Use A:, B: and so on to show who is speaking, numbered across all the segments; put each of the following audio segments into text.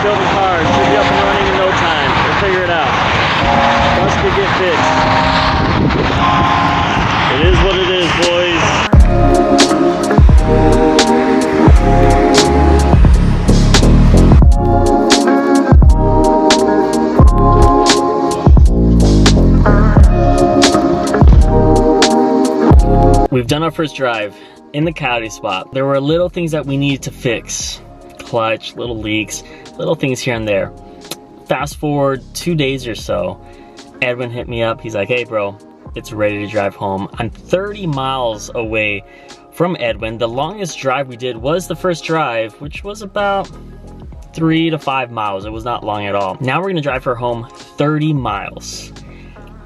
A: Shelby car. Should be up and running in no time. We'll figure it out. Must be get fixed. It is what it is, boys. We've done our first drive in the Coyote spot. There were little things that we needed to fix. Clutch, little leaks, little things here and there. Fast forward 2 days or so, Edwin hit me up. He's like, hey bro, it's ready to drive home. I'm 30 miles away from Edwin. The longest drive we did was the first drive, which was about 3 to 5 miles. It was not long at all. Now we're gonna drive her home 30 miles.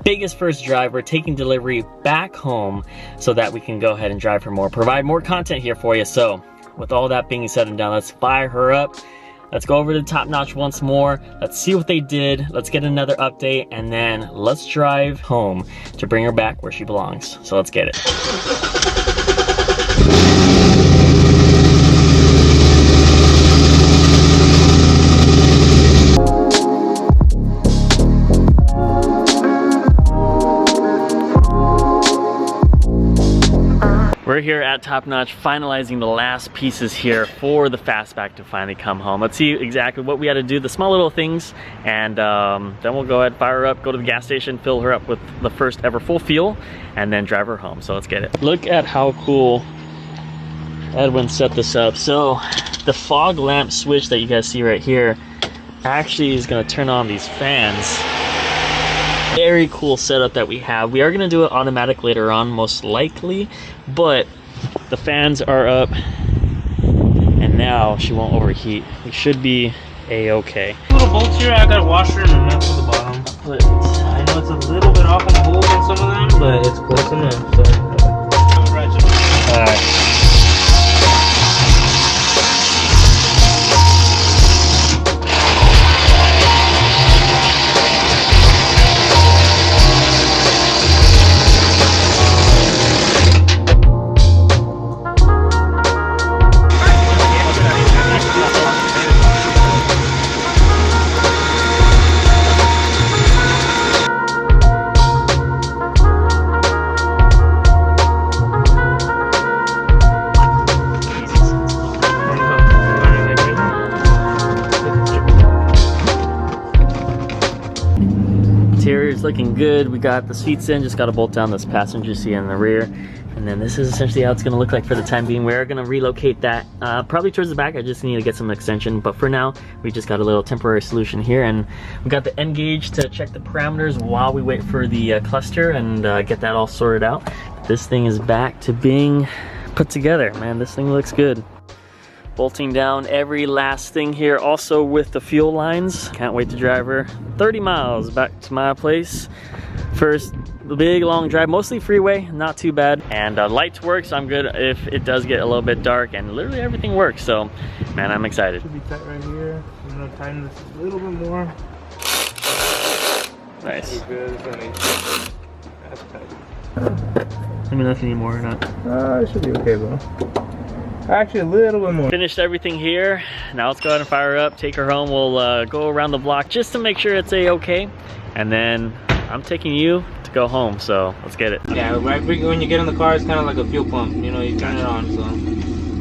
A: Biggest first drive. We're taking delivery back home so that we can go ahead and drive her more, provide more content here for you. So with all that being said and done, let's fire her up. Let's go over to Top Notch once more. Let's see what they did. Let's get another update, and then let's drive home to bring her back where she belongs. So let's get it. We're here at Top Notch finalizing the last pieces here for the fastback to finally come home. Let's see exactly what we had to do, the small little things, and then we'll go ahead, fire her up, go to the gas station, fill her up with the first ever full fuel, and then drive her home. So let's get it. Look at how cool Edwin set this up. So the fog lamp switch that you guys see right here actually is gonna turn on these fans. Very cool setup that we have. We are gonna do it automatic later on, most likely, but the fans are up and now she won't overheat. We should be a-okay.
B: Little bolts here, I got a washer and a nut for the bottom. But I know it's a little bit off on the hole on some of them, but it's close enough. So
A: alright. Interior's looking good. We got the seats in, just got to bolt down this passenger seat in the rear. And then this is essentially how it's going to look like for the time being. We're going to relocate that probably towards the back. I just need to get some extension, but for now we just got a little temporary solution here, and we got the N gauge to check the parameters while we wait for the cluster and get that all sorted out. This thing is back to being put together. Man, this thing looks good. Bolting down every last thing here, also with the fuel lines. Can't wait to drive her 30 miles back to my place. First big long drive, mostly freeway, not too bad. And lights work, so I'm good if it does get a little bit dark, and literally everything works. So man, I'm excited.
B: should be tight right here. I'm gonna tighten this a little bit more.
A: Nice.
B: Good. That's tight.
A: Let me know if you need more or not.
B: It should be okay, bro. Actually, a little bit more.
A: Finished everything here. Now let's go ahead and fire her up, take her home. We'll go around the block just to make sure it's a-okay. And then I'm taking you to go home, so let's get it.
B: Yeah, right when you get in the car, it's kind of like a fuel pump. You know, you turn it on, so.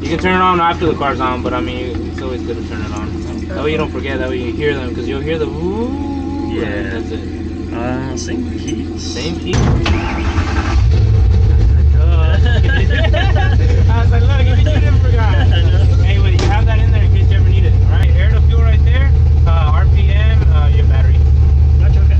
B: You can turn it on after the car's on, but I mean, it's always good to turn it on. That way you don't forget, that way you hear them, because you'll hear the woo.
A: Yeah.
B: That's it.
A: Same keys.
B: Same key. I was like, look, if you didn't forgot. Anyway, you have that in there in case you ever need it. All right, air to fuel right there. RPM, your battery.
A: Gotcha, okay.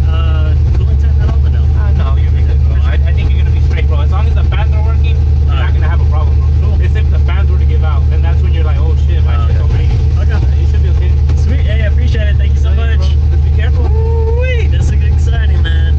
A: Coolant temp at all or no?
B: No, you'll be good, bro. I think you're gonna be straight, bro. As long as the fans are working, you're not gonna have a problem, bro. Cool. It's if the fans were to give out, then that's when you're like, oh shit, my shit's overheating. Okay. You should be okay.
A: Sweet, hey, I appreciate it. Thank you so much.
B: Bro. Just be careful.
A: Woo-wee, this is exciting, man.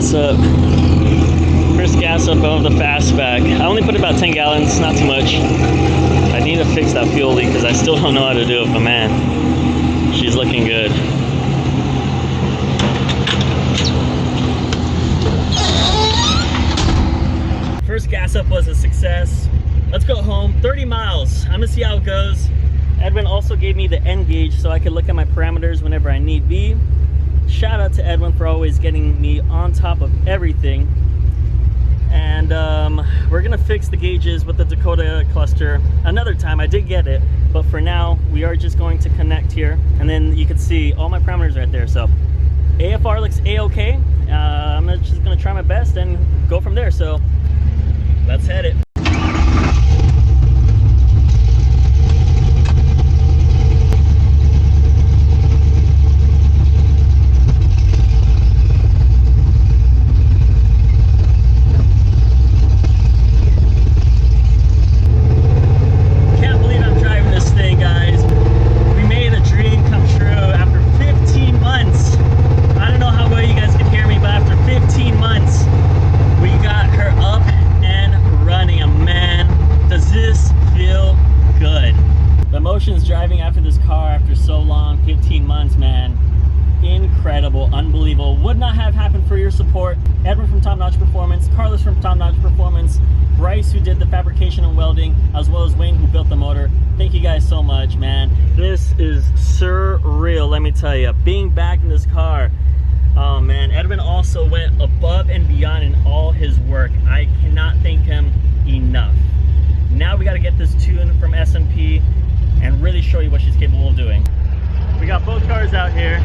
A: gas up. First gas up of the fastback. I only put about 10 gallons, not too much. I need to fix that fuel leak because I still don't know how to do it, but man, she's looking good. First gas up was a success. Let's go home. 30 miles. I'm gonna see how it goes. Edwin also gave me the N gauge so I could look at my parameters whenever I need be. Shout out to Edwin for always getting me on top of everything. And we're gonna fix the gauges with the Dakota cluster another time. I did get it, but for now we are just going to connect here, and then you can see all my parameters right there. So AFR looks a-okay. I'm just gonna try my best and go from there. So let's head it. Driving after this car after so long, 15 months, man. Incredible, unbelievable. Would not have happened for your support. Edwin from Top Notch Performance, Carlos from Top Notch Performance, Bryce who did the fabrication and welding, as well as Wayne who built the motor. Thank you guys so much, man. This is surreal, let me tell you. Being back in this car, oh man. Edwin also went above and beyond in all his work. I cannot thank him enough. Now we got to get this tune from S&P and really show you what she's capable of doing. We got both cars out here.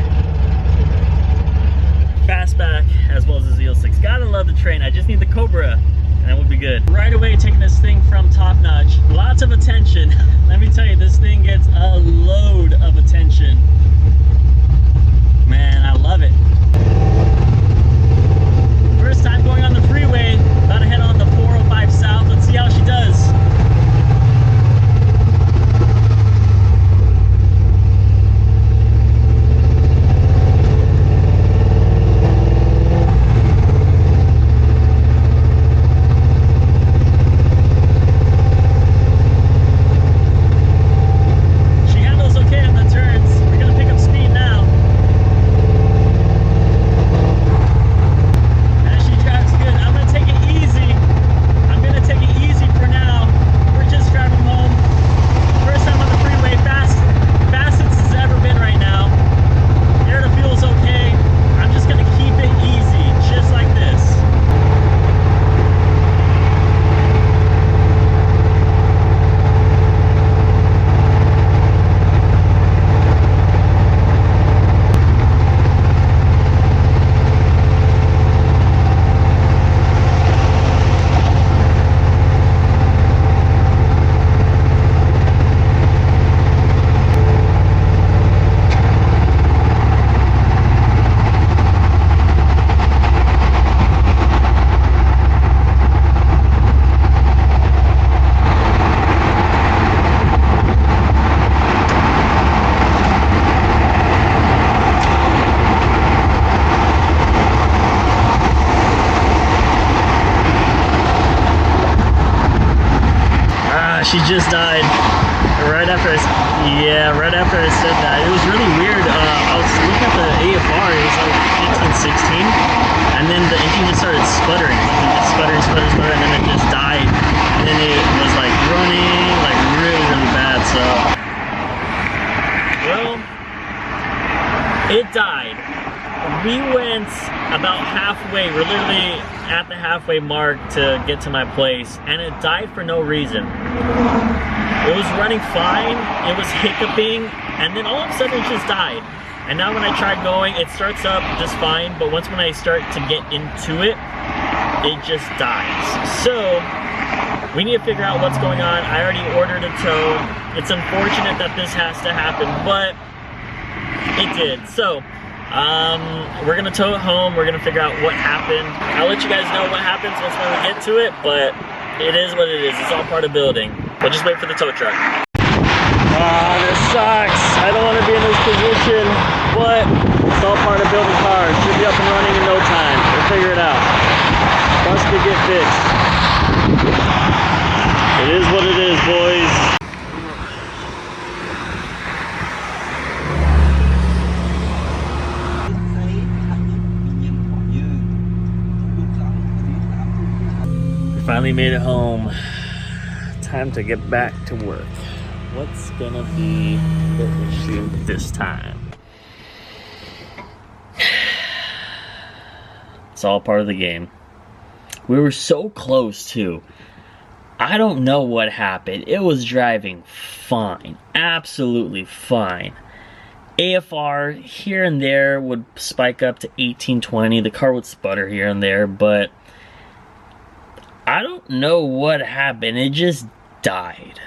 A: Fastback as well as the Z06. Gotta love the train. I just need the Cobra and that would be good. Right away taking this thing from Top Notch. Lots of attention. Let me tell you, this thing gets a load of attention. Man, I love it. First time going on the freeway. About to head on the 405 South. Let's see how she does. She just died right after I said that. It was really weird. I was looking at the AFR, it was like 15, 16, and then the engine just started sputtering. Sputtering, and then it just died. And then it was like running like really, really bad. So, well, it died. We went about halfway. We're literally at the halfway mark to get to my place, and it died for no reason. It was running fine, it was hiccuping, and then all of a sudden it just died. And now when I try going, it starts up just fine, but once when I start to get into it, it just dies. So we need to figure out what's going on. I already ordered a tow. It's unfortunate that this has to happen, but it did. So we're gonna tow it home. We're gonna figure out what happened. I'll let you guys know what happens once we get to it, but it is what it is. It's all part of building. We'll just wait for the tow truck. Ah, this sucks. I don't want to be in this position, but It's all part of building cars. Should be up and running in no time. We'll figure it out. Bus could get fixed. It is what it is, boys. Finally made it home. Time to get back to work. What's gonna be the issue this time? It's all part of the game. We were so close too. I don't know what happened. It was driving fine, absolutely fine. AFR here and there would spike up to 18, 20. The car would sputter here and there, but I don't know what happened. It just died.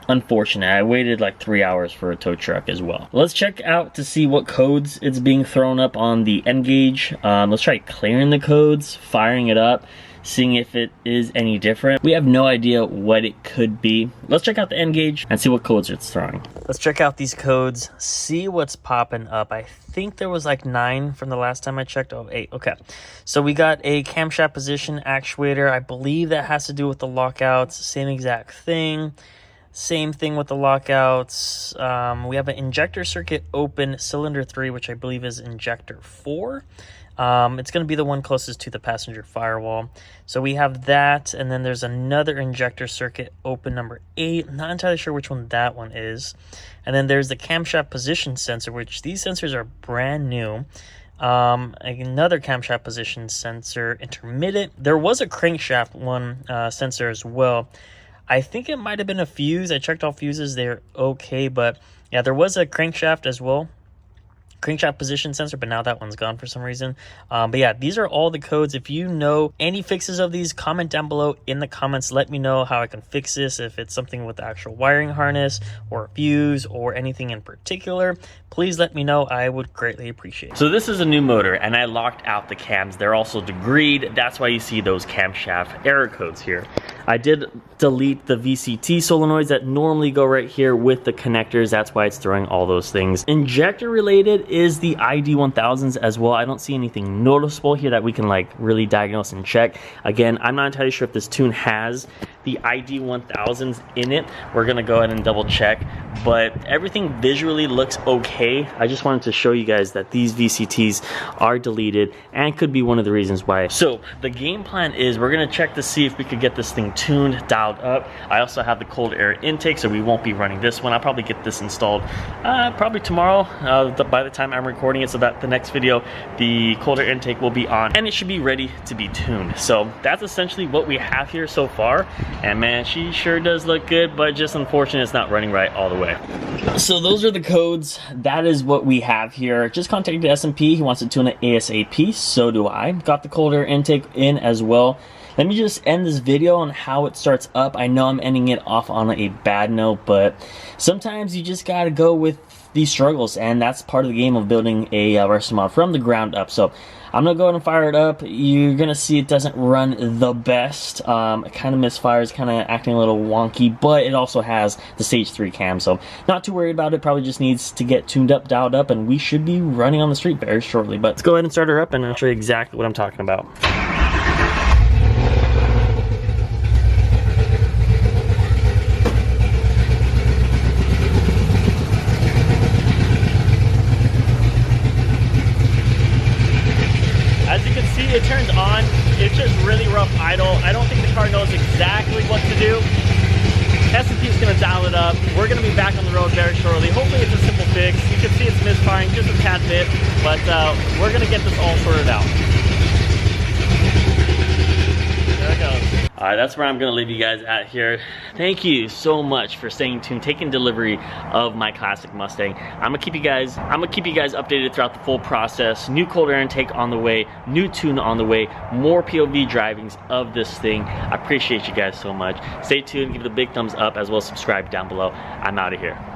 A: Unfortunate. I waited like 3 hours for a tow truck as well. Let's check out to see what codes it's being thrown up on the N gauge. Let's try clearing the codes, firing it up, seeing if it is any different. We have no idea what it could be. Let's check out the N gauge and see what codes it's throwing. Let's check out these codes, see what's popping up. I think there was like 9 from the last time I checked. Oh, 8. Okay. So we got a camshaft position actuator. I believe that has to do with the lockouts. Same exact thing. Same thing with the lockouts. We have an injector circuit open, cylinder 3, which I believe is injector 4. It's going to be the one closest to the passenger firewall. So we have that, and then there's another injector circuit open, number 8. I'm not entirely sure which one that one is. And then there's the camshaft position sensor, which these sensors are brand new. Another camshaft position sensor, intermittent. There was a crankshaft one sensor as well. I think it might have been a fuse. I checked all fuses. They're okay, but yeah, there was a crankshaft as well. Crankshaft position sensor, but now that one's gone for some reason. But yeah, these are all the codes. If you know any fixes of these, comment down below in the comments. Let me know how I can fix this, if it's something with the actual wiring harness or a fuse or anything in particular. Please let me know. I would greatly appreciate it. So this is a new motor, and I locked out the cams. They're also degreed. That's why you see those camshaft error codes here. I did delete the VCT solenoids that normally go right here with the connectors. That's why it's throwing all those things. Injector related is the ID1000s as well. I don't see anything noticeable here that we can like really diagnose and check. Again, I'm not entirely sure if this tune has the ID1000s in it. We're gonna go ahead and double check, but everything visually looks okay. I just wanted to show you guys that these VCTs are deleted and could be one of the reasons why. So the game plan is we're gonna check to see if we could get this thing tuned, dialed up. I also have the cold air intake, so we won't be running this one. I'll probably get this installed probably tomorrow by the time I'm recording it, so that the next video the cold air intake will be on and it should be ready to be tuned. So that's essentially what we have here so far. And man, she sure does look good, but just unfortunate it's not running right all the way. So those are the codes. That is what we have here. Just contacted S&P. He wants to tune it ASAP. So do I. Got the cold air intake in as well. Let me just end this video on how it starts up. I know I'm ending it off on a bad note, but sometimes you just gotta go with these struggles, and that's part of the game of building a racing mod from the ground up. So I'm gonna go ahead and fire it up. You're gonna see it doesn't run the best. It kind of misfires, kind of acting a little wonky, but it also has the stage 3 cam, so not too worried about it. Probably just needs to get tuned up, dialed up, and we should be running on the street very shortly. But let's go ahead and start her up, and I'll show you exactly what I'm talking about. It turns on. It's just really rough idle. I don't think the car knows exactly what to do. S&P is going to dial it up. We're going to be back on the road very shortly. Hopefully it's a simple fix. You can see it's misfiring just a tad bit, but we're going to get this all sorted out. There it goes. All right, that's where I'm gonna leave you guys at here. Thank you so much for staying tuned, taking delivery of my classic Mustang. I'm gonna keep you guys updated throughout the full process. New cold air intake on the way, new tune on the way, more POV drivings of this thing. I appreciate you guys so much. Stay tuned, give it a big thumbs up, as well as subscribe down below. I'm out of here.